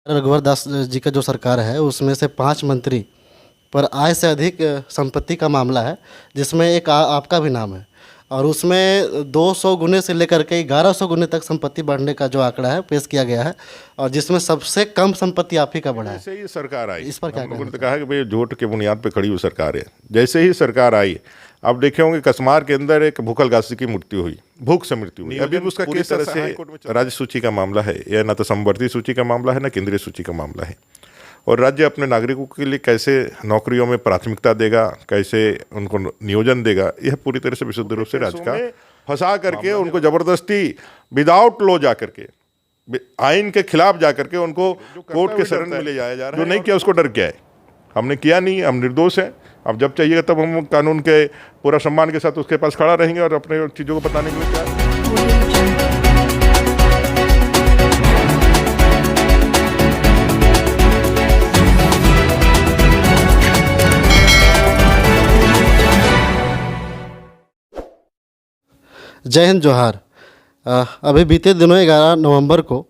रघुवर दास जी का जो सरकार है उसमें से 5 मंत्री पर आय से अधिक संपत्ति का मामला है, जिसमें एक आपका भी नाम है और उसमें 200 गुने से लेकर के 1100 गुने तक संपत्ति बढ़ने का जो आंकड़ा है पेश किया गया है और जिसमें सबसे कम संपत्ति आप ही का बढ़ा है। जैसे ही सरकार आई, इस पर क्या हम लोगों ने कहना तो कहा कि भाई झूठ के बुनियाद पे खड़ी हुई सरकार है। जैसे ही सरकार आई, आप देखे होंगे कसमार के अंदर एक भूखल घासी की मृत्यु हुई, भूख से मृत्यु हुई। अभी भी उसका किस तरह से राज्य सूची का मामला है, यह न तो समवर्ती सूची का मामला है न केंद्रीय सूची का मामला है। और राज्य अपने नागरिकों के लिए कैसे नौकरियों में प्राथमिकता देगा, कैसे उनको नियोजन देगा, यह पूरी तरह से विशुद्ध रूप से राज्य का फंसा करके उनको जबरदस्ती विदाउट लॉ जा करके, आइन के खिलाफ जा करके उनको कोर्ट के शरण में ले जाया जा रहा है। जो नहीं किया उसको डर क्या है? हमने किया नहीं, हम निर्दोष हैं। अब जब चाहिएगा तब हम कानून के पूरा सम्मान के साथ उसके पास खड़ा रहेंगे और अपने चीज़ों को बताने के लिए तैयार हैं। जय हिंद, जोहार। अभी बीते दिनों 11 नवंबर को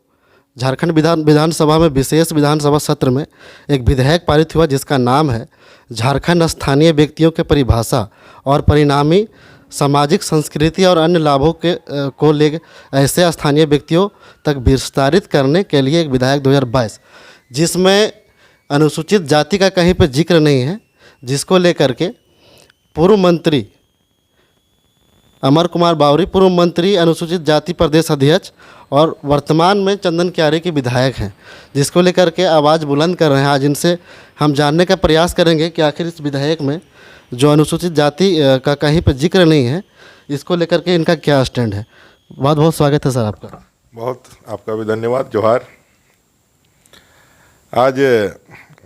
झारखंड विधानसभा में विशेष विधानसभा सत्र में एक विधेयक पारित हुआ जिसका नाम है झारखंड स्थानीय व्यक्तियों के परिभाषा और परिणामी सामाजिक संस्कृति और अन्य लाभों के को ले ऐसे स्थानीय व्यक्तियों तक विस्तारित करने के लिए एक विधेयक 2022, जिसमें अनुसूचित जाति का कहीं पर जिक्र नहीं है, जिसको लेकर के पूर्व मंत्री अमर कुमार बावरी, पूर्व मंत्री अनुसूचित जाति प्रदेश अध्यक्ष और वर्तमान में चंदन क्यारी के विधायक हैं, जिसको लेकर के आवाज़ बुलंद कर रहे हैं। आज इनसे हम जानने का प्रयास करेंगे कि आखिर इस विधेयक में जो अनुसूचित जाति का कहीं पर जिक्र नहीं है, इसको लेकर के इनका क्या स्टैंड है। बहुत बहुत स्वागत है सर आपका। बहुत आपका भी धन्यवाद, जोहार। आज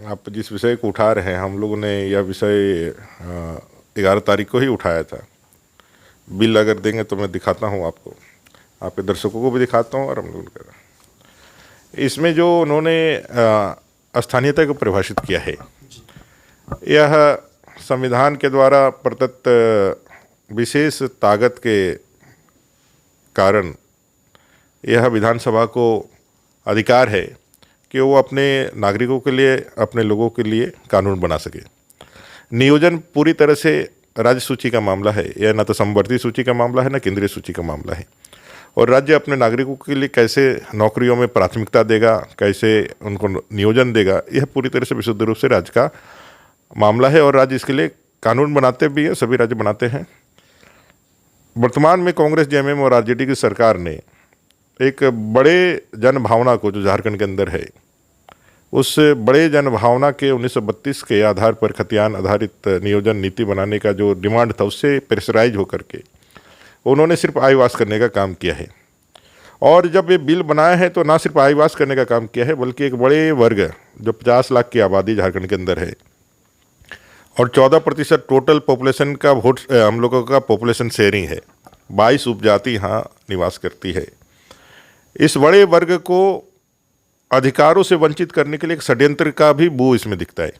आप जिस विषय को उठा रहे हैं, हम लोगों ने यह विषय 11 तारीख को ही उठाया था। बिल अगर देंगे तो मैं दिखाता हूँ आपको, आपके दर्शकों को भी दिखाता हूँ और हम लोगों को। इसमें जो उन्होंने स्थानीयता को परिभाषित किया है, यह संविधान के द्वारा प्रदत्त विशेष ताकत के कारण यह विधानसभा को अधिकार है कि वो अपने नागरिकों के लिए, अपने लोगों के लिए कानून बना सके। नियोजन पूरी तरह से राज्य सूची का मामला है, यह न तो समवर्ती सूची का मामला है न केंद्रीय सूची का मामला है। और राज्य अपने नागरिकों के लिए कैसे नौकरियों में प्राथमिकता देगा, कैसे उनको नियोजन देगा, यह पूरी तरह से विशुद्ध रूप से राज्य का मामला है। और राज्य इसके लिए कानून बनाते भी हैं, सभी राज्य बनाते हैं। वर्तमान में कांग्रेस, जेएमएम और आरजेडी की सरकार ने एक बड़े जनभावना को, जो झारखंड के अंदर है, उस बड़े जनभावना के 1932 के आधार पर खतियान आधारित नियोजन नीति बनाने का जो डिमांड था, उससे प्रेशराइज होकर के उन्होंने सिर्फ आयवास करने का काम किया है। और जब ये बिल बनाया है तो ना सिर्फ आयवास करने का काम किया है, बल्कि एक बड़े वर्ग जो 50 लाख की आबादी झारखंड के अंदर है और 14% टोटल पॉपुलेशन का वोट हम लोगों का पॉपुलेशन शेयरिंग है, 22 उपजाति यहाँ निवास करती है। इस बड़े वर्ग को अधिकारों से वंचित करने के लिए एक षड्यंत्र का भी बू इसमें दिखता है।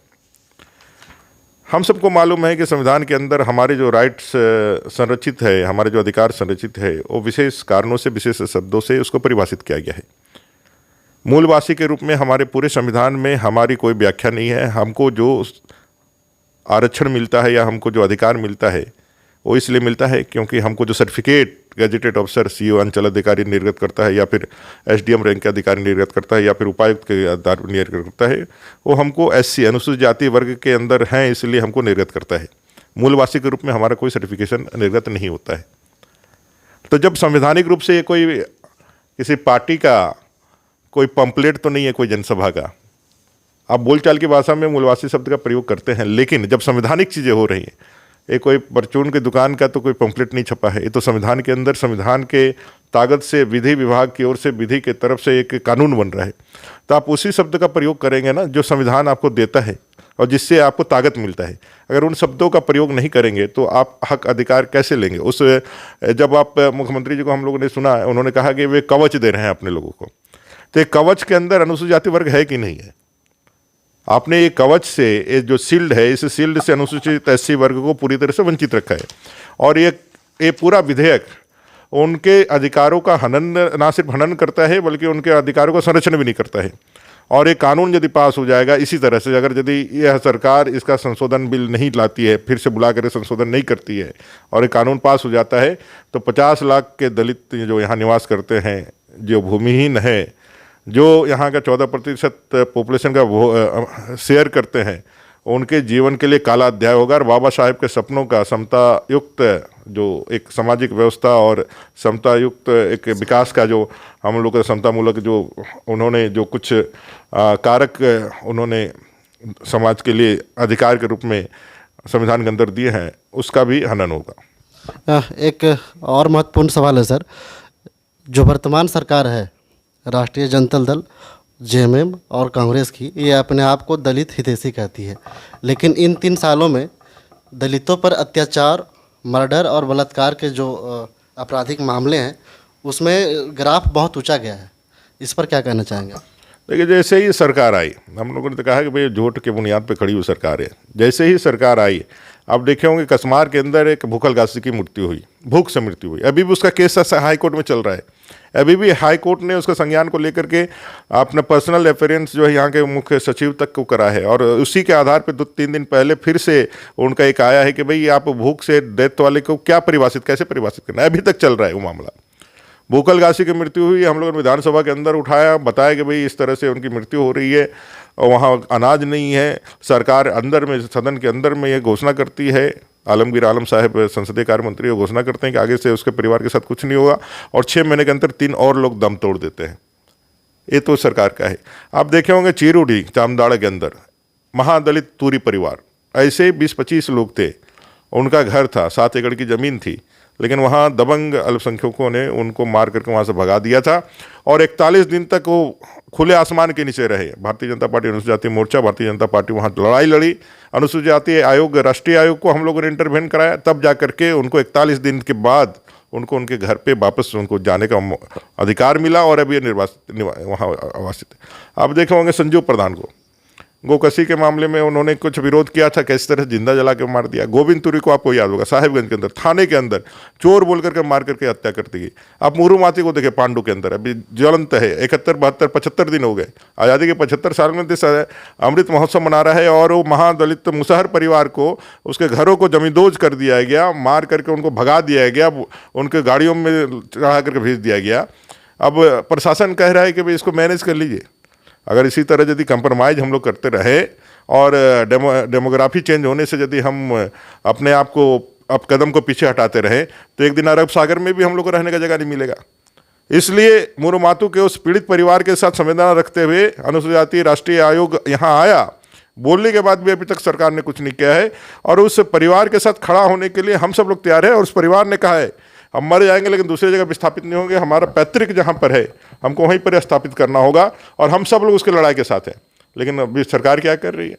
हम सबको मालूम है कि संविधान के अंदर हमारे जो राइट्स संरक्षित है, हमारे जो अधिकार संरक्षित है, वो विशेष कारणों से, विशेष शब्दों से उसको परिभाषित किया गया है। मूलवासी के रूप में हमारे पूरे संविधान में हमारी कोई व्याख्या नहीं है। हमको जो आरक्षण मिलता है या हमको जो अधिकार मिलता है, वो इसलिए मिलता है क्योंकि हमको जो सर्टिफिकेट गजेटेड ऑफिसर, सीओ अंचल अधिकारी निर्गत करता है, या फिर एसडीएम रैंक के अधिकारी निर्गत करता है, या फिर उपायुक्त के आधार पर निर्गत करता है, वो हमको एससी अनुसूचित जाति वर्ग के अंदर हैं इसलिए हमको निर्गत करता है। मूलवासी के रूप में हमारा कोई सर्टिफिकेशन निर्गत नहीं होता है। तो जब संवैधानिक रूप से ये कोई किसी पार्टी का कोई पंपलेट तो नहीं है, कोई जनसभा का, आप बोलचाल की भाषा में मूलवासी शब्द का प्रयोग करते हैं, लेकिन जब संवैधानिक चीज़ें हो रही हैं, ये कोई परचून की दुकान का तो कोई पंपलेट नहीं छपा है। ये तो संविधान के अंदर, संविधान के ताकत से विधि विभाग की ओर से, विधि के तरफ से एक कानून बन रहा है। तो आप उसी शब्द का प्रयोग करेंगे ना जो संविधान आपको देता है और जिससे आपको ताकत मिलता है। अगर उन शब्दों का प्रयोग नहीं करेंगे तो आप हक अधिकार कैसे लेंगे? उस जब आप मुख्यमंत्री जी को हम लोगों ने सुना, उन्होंने कहा कि वे कवच दे रहे हैं अपने लोगों को, तो ये कवच के अंदर अनुसूचित जाति वर्ग है कि नहीं है? आपने ये कवच से, ये जो शील्ड है, इस शील्ड से अनुसूचित एससी वर्ग को पूरी तरह से वंचित रखा है। और ये पूरा विधेयक उनके अधिकारों का हनन, ना सिर्फ हनन करता है बल्कि उनके अधिकारों का संरक्षण भी नहीं करता है। और एक कानून यदि पास हो जाएगा इसी तरह से, अगर यदि यह सरकार इसका संशोधन बिल नहीं लाती है, फिर से बुला कर संशोधन नहीं करती है और एक कानून पास हो जाता है, तो 50 लाख के दलित जो यहाँ निवास करते हैं, जो भूमिहीन है, जो यहाँ का 14% पॉपुलेशन का शेयर करते हैं, उनके जीवन के लिए काला अध्याय होगा। और बाबा साहेब के सपनों का समता युक्त जो एक सामाजिक व्यवस्था और समता युक्त एक विकास का जो हम लोग का समतामूलक जो उन्होंने जो कुछ कारक उन्होंने समाज के लिए अधिकार के रूप में संविधान के अंदर दिए हैं, उसका भी हनन होगा। एक और महत्वपूर्ण सवाल है सर, जो वर्तमान सरकार है राष्ट्रीय जनता दल, जेएमएम और कांग्रेस की, ये अपने आप को दलित हितैषी कहती है, लेकिन इन 3 सालों में दलितों पर अत्याचार, मर्डर और बलात्कार के जो आपराधिक मामले हैं उसमें ग्राफ बहुत ऊंचा गया है। इस पर क्या कहना चाहेंगे? देखिए, जैसे ही सरकार आई, हम लोगों ने तो कहा कि भाई झूठ के बुनियाद पे खड़ी हुई सरकार है। जैसे ही सरकार आई, आप देखे होंगे कसमार के अंदर एक भूखल घासी की मृत्यु हुई, भूख से मृत्यु हुई। अभी भी उसका केस हाई कोर्ट में चल रहा है। अभी भी हाई कोर्ट ने उसका संज्ञान को लेकर के अपना पर्सनल रेफरेंस जो है यहाँ के मुख्य सचिव तक को करा है, और उसी के आधार पे 2-3 दिन पहले फिर से उनका एक आया है कि भाई आप भूख से डेथ वाले को क्या परिभाषित, कैसे परिभाषित करना है। अभी तक चल रहा है वो मामला। भूखल घासी की मृत्यु हुई, हम लोगों ने विधानसभा के अंदर उठाया, बताया कि भाई इस तरह से उनकी मृत्यु हो रही है और वहाँ अनाज नहीं है। सरकार अंदर में, सदन के अंदर में ये घोषणा करती है, आलमगीर आलम साहब संसदीय कार्य मंत्री वो घोषणा करते हैं कि आगे से उसके परिवार के साथ कुछ नहीं होगा, और 6 महीने के अंदर 3 और लोग दम तोड़ देते हैं। ये तो सरकार का है। आप देखे होंगे चीरुडी चामदाड़ा के अंदर महादलित तूरी परिवार, ऐसे 20-25 लोग थे, उनका घर था, 7 एकड़ की ज़मीन थी, लेकिन वहाँ दबंग अल्पसंख्यकों ने उनको मार करके वहाँ से भगा दिया था, और 41 दिन तक वो खुले आसमान के नीचे रहे। भारतीय जनता पार्टी, अनुसूचित जाति मोर्चा, भारतीय जनता पार्टी वहाँ लड़ाई लड़ी। अनुसूचित जाति आयोग, राष्ट्रीय आयोग को हम लोगों ने इंटरवेन कराया, तब जा करके उनको 41 दिन के बाद उनको उनके घर पे वापस उनको जाने का अधिकार मिला, और अभी वहाँ आवासित है। आप देखे होंगे संजू प्रधान को गोकसी के मामले में उन्होंने कुछ विरोध किया था, किस तरह जिंदा जला के मार दिया। गोविंद तुरी को आपको याद होगा, साहिबगंज के अंदर थाने के अंदर चोर बोल करके मार करके हत्या कर दी गई। आप मुरू माती को देखे, पांडु के अंदर अभी ज्वलंत है, 71, 72, 75 दिन हो गए। आज़ादी के 75 साल में देश अमृत महोत्सव मना रहा है, और वो महादलित मुसहर परिवार को, उसके घरों को जमींदोज कर दिया गया, मार करके उनको भगा दिया गया, उनके गाड़ियों में चढ़ा करके भेज दिया गया। अब प्रशासन कह रहा है कि भाई इसको मैनेज कर लीजिए। अगर इसी तरह यदि कंप्रोमाइज़ हम लोग करते रहे और डेमोग्राफी चेंज होने से यदि हम अपने आप को अब कदम को पीछे हटाते रहे, तो एक दिन अरब सागर में भी हम लोग को रहने का जगह नहीं मिलेगा। इसलिए मुरु मातू के उस पीड़ित परिवार के साथ संवेदना रखते हुए अनुसूचित जाति राष्ट्रीय आयोग यहाँ आया। बोलने के बाद भी अभी तक सरकार ने कुछ नहीं किया है, और उस परिवार के साथ खड़ा होने के लिए हम सब लोग तैयार हैं। और उस परिवार ने कहा है हम मर जाएंगे लेकिन दूसरी जगह विस्थापित नहीं होंगे, हमारा पैतृक जहाँ पर है हमको वहीं पर स्थापित करना होगा, और हम सब लोग उसके लड़ाई के साथ हैं। लेकिन अभी सरकार क्या कर रही है?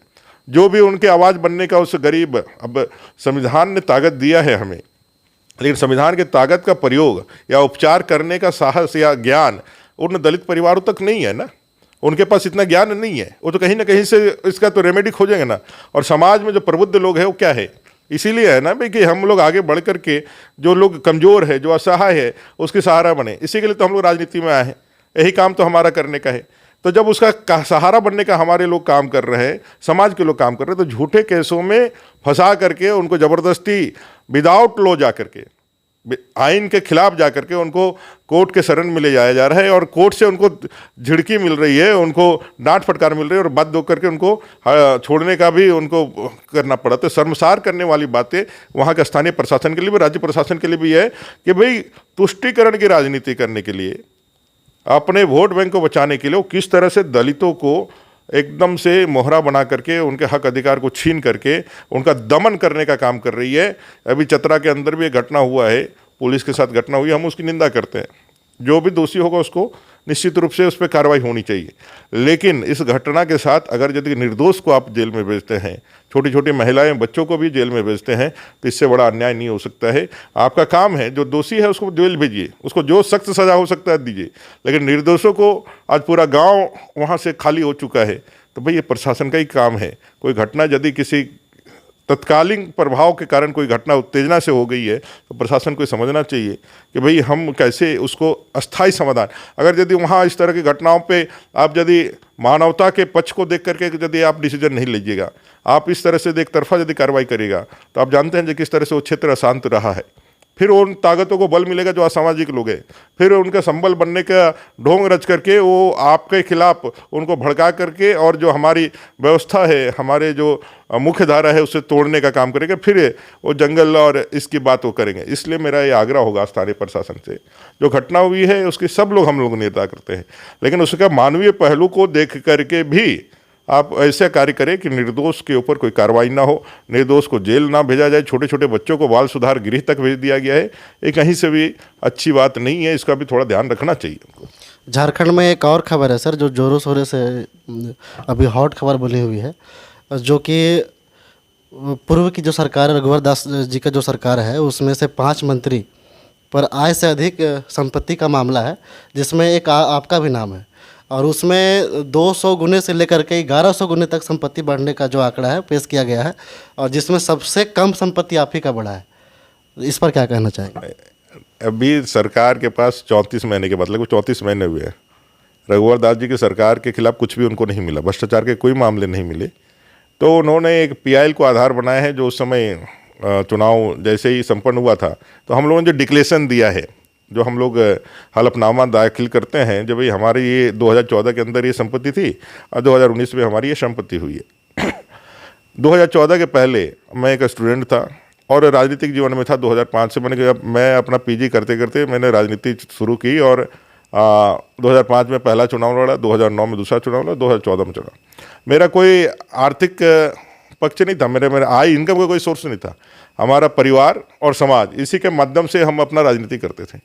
जो भी उनकी आवाज़ बनने का उस गरीब, अब संविधान ने ताकत दिया है हमें, लेकिन संविधान की ताकत का प्रयोग या उपचार करने का साहस या ज्ञान उन दलित परिवारों तक नहीं है ना। उनके पास इतना ज्ञान नहीं है, वो तो कहीं ना कहीं से इसका तो रेमेडी खोजेंगे ना। और समाज में जो प्रबुद्ध लोग हैं वो क्या है, इसीलिए है ना भाई कि हम लोग आगे बढ़ करके जो लोग कमज़ोर है, जो असहाय है, उसके सहारा बने। इसी के लिए तो हम लोग राजनीति में आए हैं, यही काम तो हमारा करने का है। तो जब उसका सहारा बनने का हमारे लोग काम कर रहे हैं, समाज के लोग काम कर रहे हैं, तो झूठे केसों में फंसा करके उनको ज़बरदस्ती विदाउट लॉ जा करके, आइन के खिलाफ जा करके उनको कोर्ट के शरण में ले जाया जा रहा है, और कोर्ट से उनको झिड़की मिल रही है, उनको डांट फटकार मिल रही है, और बाध्य होकर के उनको छोड़ने का भी उनको करना पड़ा। तो शर्मसार करने वाली बातें वहाँ के स्थानीय प्रशासन के लिए भी, राज्य प्रशासन के लिए भी है कि भाई तुष्टीकरण की राजनीति करने के लिए, अपने वोट बैंक को बचाने के लिए वो किस तरह से दलितों को एकदम से मोहरा बना करके उनके हक अधिकार को छीन करके उनका दमन करने का काम कर रही है। अभी चतरा के अंदर भी एक घटना हुआ है, पुलिस के साथ घटना हुई, हम उसकी निंदा करते हैं। जो भी दोषी होगा उसको निश्चित रूप से उस पर कार्रवाई होनी चाहिए। लेकिन इस घटना के साथ अगर यदि निर्दोष को आप जेल में भेजते हैं, छोटी छोटी महिलाएं बच्चों को भी जेल में भेजते हैं, तो इससे बड़ा अन्याय नहीं हो सकता है। आपका काम है, जो दोषी है उसको जेल भेजिए, उसको जो सख्त सज़ा हो सकता है दीजिए, लेकिन निर्दोषों को, आज पूरा गाँव वहाँ से खाली हो चुका है, तो भाई ये प्रशासन का ही काम है। कोई घटना यदि किसी तत्कालीन प्रभाव के कारण कोई घटना उत्तेजना से हो गई है तो प्रशासन को समझना चाहिए कि भाई हम कैसे उसको अस्थायी समाधान, अगर यदि वहाँ इस तरह की घटनाओं पे आप यदि मानवता के पक्ष को देख करके यदि आप डिसीजन नहीं लीजिएगा, आप इस तरह से एक तरफा यदि कार्रवाई करिएगा तो आप जानते हैं कि किस तरह से वो क्षेत्र अशांत रहा है। फिर उन ताकतों को बल मिलेगा जो असामाजिक लोग हैं, फिर उनका संबल बनने का ढोंग रच करके वो आपके खिलाफ उनको भड़का करके और जो हमारी व्यवस्था है, हमारे जो मुख्य धारा है उसे तोड़ने का काम करेंगे, फिर वो जंगल और इसकी बात वो करेंगे। इसलिए मेरा ये आग्रह होगा स्थानीय प्रशासन से, जो घटना हुई है उसकी सब लोग हम लोग निंदा करते हैं, लेकिन उसका मानवीय पहलू को देख करके भी आप ऐसे कार्य करें कि निर्दोष के ऊपर कोई कार्रवाई ना हो, निर्दोष को जेल ना भेजा जाए। छोटे छोटे बच्चों को बाल सुधार गृह तक भेज दिया गया है, ये कहीं से भी अच्छी बात नहीं है, इसका भी थोड़ा ध्यान रखना चाहिए उनको। झारखंड में एक और खबर है सर, जो जोरों शोरों से अभी हॉट खबर बनी हुई है, जो कि पूर्व की जो सरकार है, रघुवर दास जी का जो सरकार है, उसमें से 5 मंत्री पर आय से अधिक संपत्ति का मामला है, जिसमें एक आपका भी नाम है, और उसमें 200 गुने से लेकर के 1100 गुने तक संपत्ति बढ़ने का जो आंकड़ा है पेश किया गया है, और जिसमें सबसे कम संपत्ति आप ही का बढ़ा है। इस पर क्या कहना चाहेंगे? अभी सरकार के पास 34 महीने के बाद, लगभग 34 महीने हुए हैं, रघुवर दास जी की सरकार के खिलाफ कुछ भी उनको नहीं मिला, भ्रष्टाचार के कोई मामले नहीं मिले। तो उन्होंने एक PIL को आधार बनाया है, जो उस समय चुनाव जैसे ही संपन्न हुआ था तो हम लोगों ने जो डिक्लेरेशन दिया है, जो हम लोग हलफनामा दाखिल करते हैं, जब भाई हमारी ये 2014 के अंदर ये संपत्ति थी और 2019 में हमारी ये संपत्ति हुई है। 2014 के पहले मैं एक स्टूडेंट था और राजनीतिक जीवन में था। 2005 से मैं अपना PG करते करते मैंने राजनीति शुरू की और 2005 में पहला चुनाव लड़ा, 2009 में दूसरा चुनाव लड़ा, 2014 में चुनाव। मेरा कोई आर्थिक पक्ष नहीं था, मेरा आय इनकम का कोई सोर्स नहीं था। हमारा परिवार और समाज, इसी के माध्यम से हम अपना राजनीति करते थे।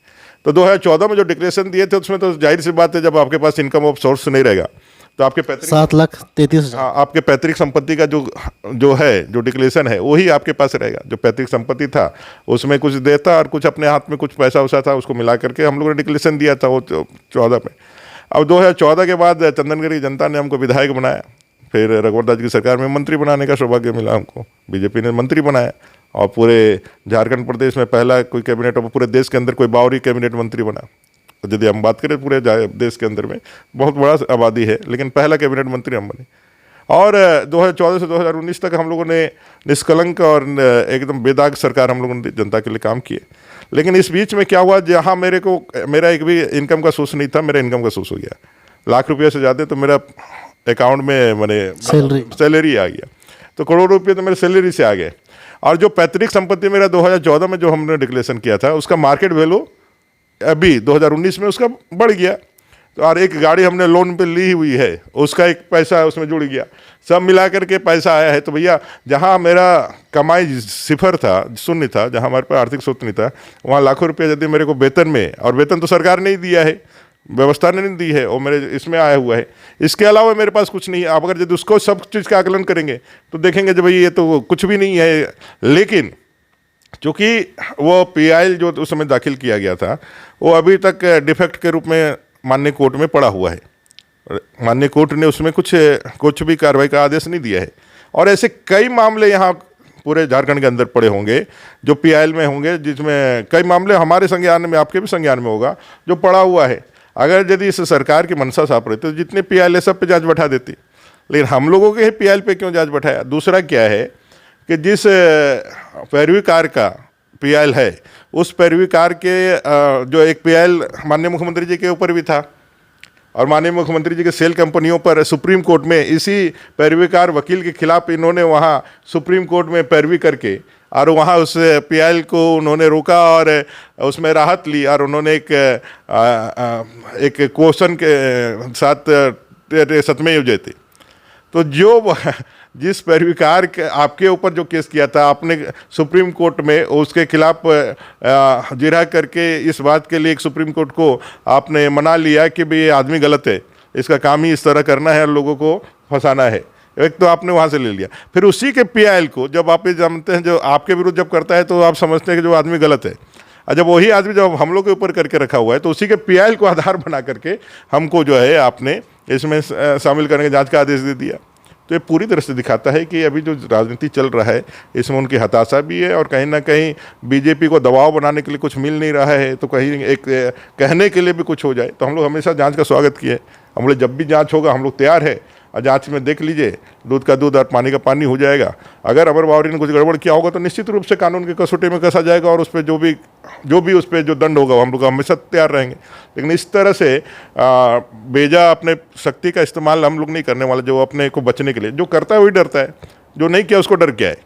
तो 2014 में जो डिक्लेरेशन दिए थे उसमें तो जाहिर सी बात है, जब आपके पास इनकम ऑफ सोर्स नहीं रहेगा तो आपके पैतृक 7,33,000, हाँ, आपके पैतृक संपत्ति का जो डिक्लेरेशन है वही आपके पास रहेगा। जो पैतृक संपत्ति था उसमें कुछ देता और कुछ अपने हाथ में कुछ पैसा वैसा था, उसको मिला करके हम लोगों ने डिक्लेरेशन दिया था वो 14 में। अब 2014 के बाद चंदनगढ़ की जनता ने हमको विधायक बनाया, फिर रघुवर दास की सरकार में मंत्री बनाने का सौभाग्य मिला हमको, बीजेपी ने मंत्री बनाया और पूरे झारखंड प्रदेश में पहला कोई कैबिनेट, पूरे देश के अंदर कोई 12 कैबिनेट मंत्री बना। तो यदि हम बात करें पूरे देश के अंदर में बहुत बड़ा आबादी है, लेकिन पहला कैबिनेट मंत्री हम बने। और 2014 से 2019 तक हम लोगों ने निष्कलंक और एकदम बेदाग सरकार हम लोगों ने जनता के लिए काम किए। लेकिन इस बीच में क्या हुआ, जहाँ मेरा एक भी इनकम का सोर्स नहीं था, मेरा इनकम का सोर्स हो गया। लाख रुपये से ज़्यादा तो मेरा अकाउंट में मैंने सैलरी आ गया, तो करोड़ रुपये तो मेरे सैलरी से आ गए। और जो पैतृक संपत्ति मेरा 2014 में जो हमने डिक्लेरेशन किया था, उसका मार्केट वैल्यू अभी 2019 में उसका बढ़ गया। तो और एक गाड़ी हमने लोन पे ली हुई है, उसका एक पैसा उसमें जुड़ गया, सब मिला करके पैसा आया है। तो भैया जहाँ मेरा कमाई सिफर था, शून्य था, जहाँ हमारे पास आर्थिक स्रोत नहीं था, वहाँ लाखों रुपये यदि मेरे को वेतन में, और वेतन तो सरकार ने ही दिया है, व्यवस्था ने नहीं दी है, और मेरे इसमें आया हुआ है, इसके अलावा मेरे पास कुछ नहीं है। आप अगर यदि उसको सब चीज़ का आकलन करेंगे तो देखेंगे जब भाई ये तो कुछ भी नहीं है। लेकिन चूँकि वो PIL जो उस समय दाखिल किया गया था वो अभी तक डिफेक्ट के रूप में माननीय कोर्ट में पड़ा हुआ है, माननीय कोर्ट ने उसमें कुछ भी कार्रवाई का आदेश नहीं दिया है। और ऐसे कई मामले यहाँ पूरे झारखंड के अंदर पड़े होंगे जो PIL में होंगे, जिसमें कई मामले हमारे संज्ञान में, आपके भी संज्ञान में होगा, जो पड़ा हुआ है। अगर यदि इस सरकार की मनसा साफ रहती तो जितने PIL है सब पे जांच बैठा देती, लेकिन हम लोगों के ही PIL पे क्यों जांच बैठाया? दूसरा क्या है कि जिस पैरवी कार का PIL है, उस पैरवी कार के जो एक PIL माननीय मुख्यमंत्री जी के ऊपर भी था, और माननीय मुख्यमंत्री जी के सेल कंपनियों पर सुप्रीम कोर्ट में इसी पैरवी कार वकील के खिलाफ इन्होंने वहाँ सुप्रीम कोर्ट में पैरवी करके और वहाँ उस PIL को उन्होंने रोका और उसमें राहत ली, और उन्होंने एक क्वेश्चन के साथ सतमे योजे थे। तो जिस पैरवीकार के आपके ऊपर जो केस किया था, आपने सुप्रीम कोर्ट में उसके खिलाफ जिरह करके इस बात के लिए एक सुप्रीम कोर्ट को आपने मना लिया कि भाई ये आदमी गलत है, इसका काम ही इस तरह करना है और लोगों को फंसाना है। एक तो आपने वहाँ से ले लिया, फिर उसी के PIL को जब आप ये जानते हैं, जो आपके विरुद्ध जब करता है तो आप समझते हैं कि जो आदमी गलत है, और जब वही आदमी जब हम लोग के ऊपर करके रखा हुआ है तो उसी के PIL को आधार बना करके हमको जो है आपने इसमें शामिल करने के जांच का आदेश दे दिया। तो ये पूरी तरह से दिखाता है कि अभी जो राजनीति चल रहा है इसमें उनकी हताशा भी है, और कहीं ना कहीं बीजेपी को दबाव बनाने के लिए कुछ मिल नहीं रहा है, तो कहीं एक कहने के लिए भी कुछ हो जाए। तो हम लोग हमेशा जांच का स्वागत किए, हम लोग जब भी जांच होगा हम लोग तैयार है, और जांच में देख लीजिए दूध का दूध और पानी का पानी हो जाएगा। अगर अमर बावरी ने कुछ गड़बड़ किया होगा तो निश्चित रूप से कानून की कसौटी में कसा जाएगा, और उस पर जो भी उस पर जो दंड होगा हम लोग हमेशा तैयार रहेंगे। लेकिन इस तरह से बेजा अपने शक्ति का इस्तेमाल हम लोग नहीं करने वाले, जो अपने को बचने के लिए। जो करता है वही डरता है, जो नहीं किया उसको डर क्या है।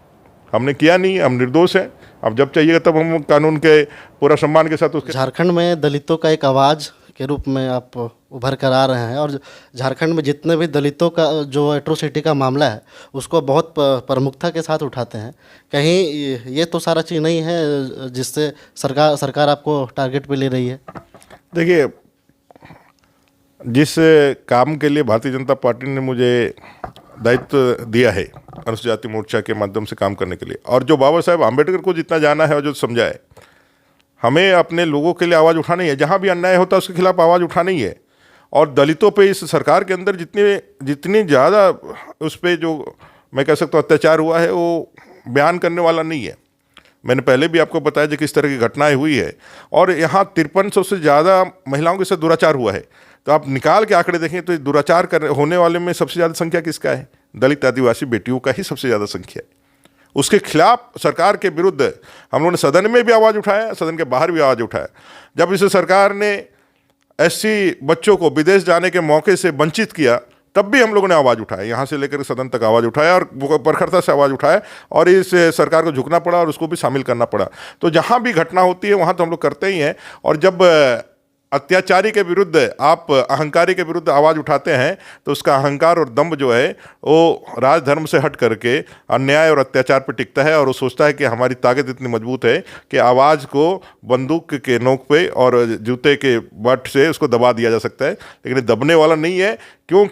हमने किया नहीं, हम निर्दोष हैं। अब जब चाहिएगा तब हम कानून के पूरा सम्मान के साथ उसके। झारखंड में दलितों का एक आवाज़ के रूप में आप उभर कर आ रहे हैं, और झारखंड में जितने भी दलितों का जो एट्रोसिटी का मामला है उसको बहुत प्रमुखता के साथ उठाते हैं। कहीं ये तो सारा चीज़ नहीं है जिससे सरकार आपको टारगेट पे ले रही है? देखिए, जिस काम के लिए भारतीय जनता पार्टी ने मुझे दायित्व दिया है अनुसूचित जाति मोर्चा के माध्यम से काम करने के लिए, और जो बाबा साहेब आम्बेडकर को जितना जाना है और जो समझा है, हमें अपने लोगों के लिए आवाज़ उठानी है। जहाँ भी अन्याय होता है उसके खिलाफ आवाज़ उठानी है। और दलितों पे इस सरकार के अंदर जितनी ज़्यादा उस पर जो मैं कह सकता हूँ अत्याचार हुआ है, वो बयान करने वाला नहीं है। मैंने पहले भी आपको बताया कि किस तरह की घटनाएं हुई है, और यहाँ 5300 से ज़्यादा महिलाओं के साथ दुराचार हुआ है। तो आप निकाल के आंकड़े देखें तो दुराचार होने वाले में सबसे ज़्यादा संख्या किसका है? दलित आदिवासी बेटियों का ही सबसे ज़्यादा संख्या है। उसके खिलाफ सरकार के विरुद्ध हम लोगों ने सदन में भी आवाज़ उठाया, सदन के बाहर भी आवाज़ उठाया। जब इस सरकार ने एससी बच्चों को विदेश जाने के मौके से वंचित किया, तब भी हम लोगों ने आवाज़ उठाया, यहाँ से लेकर सदन तक आवाज़ उठाया, और प्रखरता से आवाज़ उठाया, और इस सरकार को झुकना पड़ा और उसको भी शामिल करना पड़ा। तो जहाँ भी घटना होती है वहाँ तो हम लोग करते ही हैं। और जब अत्याचारी के विरुद्ध, आप अहंकारी के विरुद्ध आवाज़ उठाते हैं, तो उसका अहंकार और दम्भ जो है वो राजधर्म से हट करके अन्याय और अत्याचार पर टिकता है, और वो सोचता है कि हमारी ताकत इतनी मजबूत है कि आवाज़ को बंदूक के नोक पे और जूते के बट से उसको दबा दिया जा सकता है। लेकिन ये दबने वाला नहीं है। क्यों?